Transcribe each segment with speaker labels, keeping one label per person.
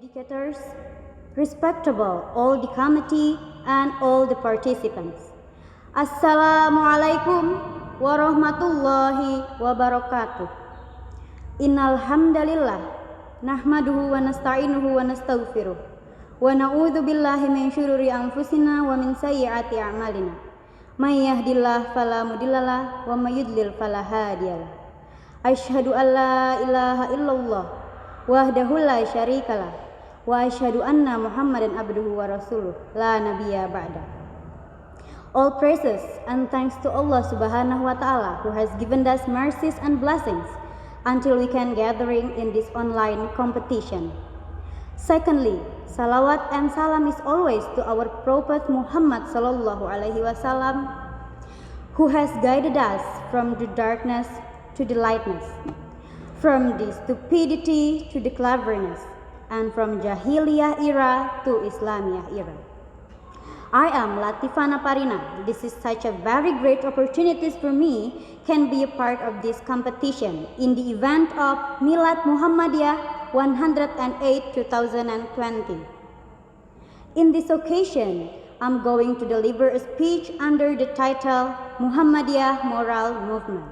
Speaker 1: educators, respectable all the committee and all the participants. Assalamualaikum warahmatullahi wabarakatuh. Innal hamdalillah nahmaduhu wa nasta'inuhu wa nastaghfiruh wa na'udzu billahi min syururi anfusina wa min sayyiati a'malina. May yahdihillahu fala mudhillalah wa may yudlil fala hadiyalah. Asyhadu an la ilaha illallah wahdahu la syarikalah wa asyhadu anna Muhammadan abduhu wa rasuluh la nabiyya ba'da. All praises and thanks to Allah Subhanahu wa Ta'ala who has given us mercies and blessings until we can gathering in this online competition. Secondly, salawat and salam is always to our Prophet Muhammad sallallahu alaihi wasallam who has guided us from the darkness to the lightness, from the stupidity to the cleverness, and from Jahiliyah era to Islamiyah era. I am Latifana Parina. This is such a very great opportunity for me can be a part of this competition in the event of Milad Muhammadiyah 108 2020. In this occasion, I'm going to deliver a speech under the title Muhammadiyah Moral Movement.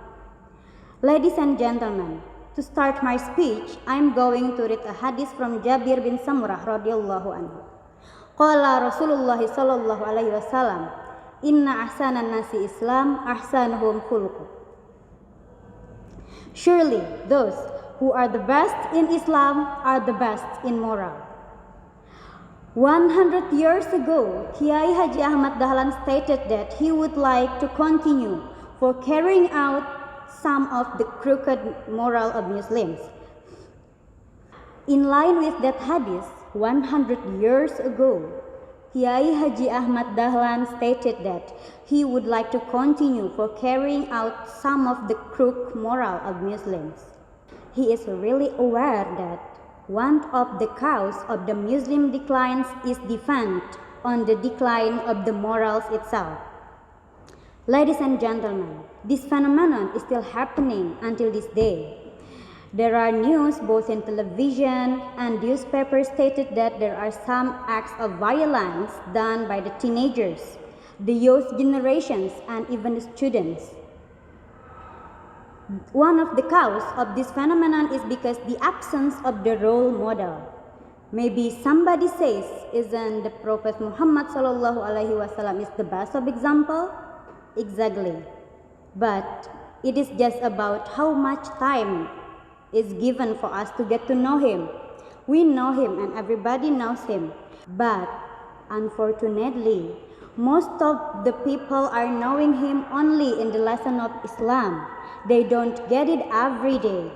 Speaker 1: Ladies and gentlemen, to start my speech, I'm going to read a hadith from Jabir bin Samurah radhiyallahu anhu. Qala Rasulullah sallallahu alaihi wasallam, "Inna ahsanan nasi Islam ahsanuhum khuluq." Surely those who are the best in Islam are the best in moral. 100 years ago, Kiai Haji Ahmad Dahlan stated that he would like to continue for carrying out some of the crooked moral of Muslims. In line with that hadith, 100 years ago, Kiai Haji Ahmad Dahlan stated that he would like to continue for carrying out some of the crooked moral of Muslims. He is really aware that one of the cause of the Muslim declines is depend on the decline of the morals itself. Ladies and gentlemen, this phenomenon is still happening until this day. There are news both in television and newspapers stated that there are some acts of violence done by the teenagers, the youth generations, and even the students. One of the cause of this phenomenon is because the absence of the role model. Maybe somebody says, isn't the Prophet Muhammad sallallahu alaihi wasallam is the best of example? Exactly. But it is just about how much time is given for us to get to know him. We know him and everybody knows him. But unfortunately, most of the people are knowing him only in the lesson of Islam. They don't get it every day.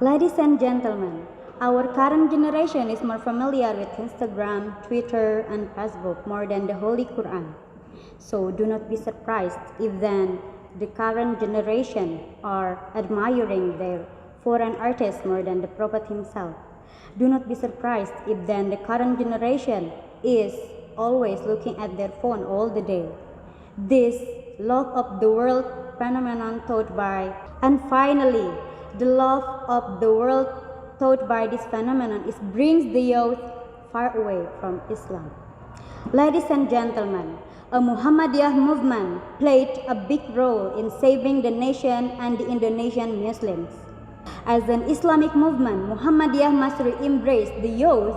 Speaker 1: Ladies and gentlemen, our current generation is more familiar with Instagram, Twitter, and Facebook more than the Holy Quran. So do not be surprised if then the current generation are admiring their foreign artists more than the Prophet himself. Do not be surprised if then the current generation is always looking at their phone all the day. This love of the world phenomenon taught by, and finally, the love of the world taught by this phenomenon is brings the youth far away from Islam. Ladies and gentlemen, a Muhammadiyah movement played a big role in saving the nation and the Indonesian Muslims. As an Islamic movement, Muhammadiyah must embrace the youth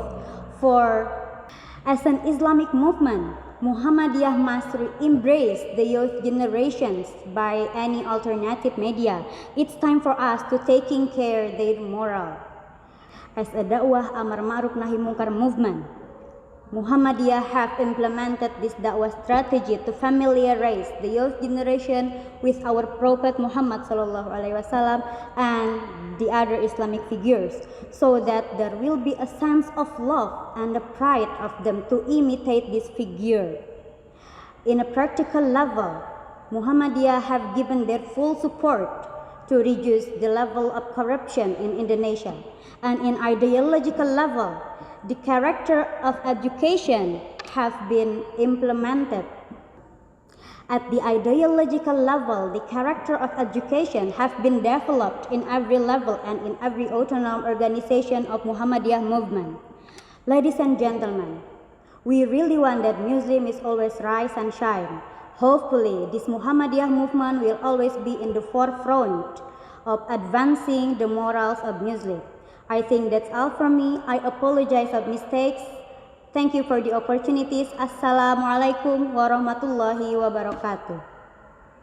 Speaker 1: As an Islamic movement, Muhammadiyah must embrace the youth generations by any alternative media. It's time for us to taking care their moral. As a Da'wah Amar Ma'ruf Nahi Munkar movement, Muhammadiyah have implemented this da'wah strategy to familiarize the youth generation with our Prophet Muhammad sallallahu alaihi wasallam and the other Islamic figures, so that there will be a sense of love and the pride of them to imitate this figure. In a practical level, Muhammadiyah have given their full support to reduce the level of corruption in Indonesia, and in ideological level, the character of education have been implemented. At the ideological level, the character of education have been developed in every level and in every autonomous organization of Muhammadiyah movement. Ladies and gentlemen, we really want that Muslim is always rise and shine. Hopefully, this Muhammadiyah movement will always be in the forefront of advancing the morals of Muslim. I think that's all from me. I apologize of mistakes. Thank you for the opportunities. Assalamualaikum warahmatullahi wabarakatuh.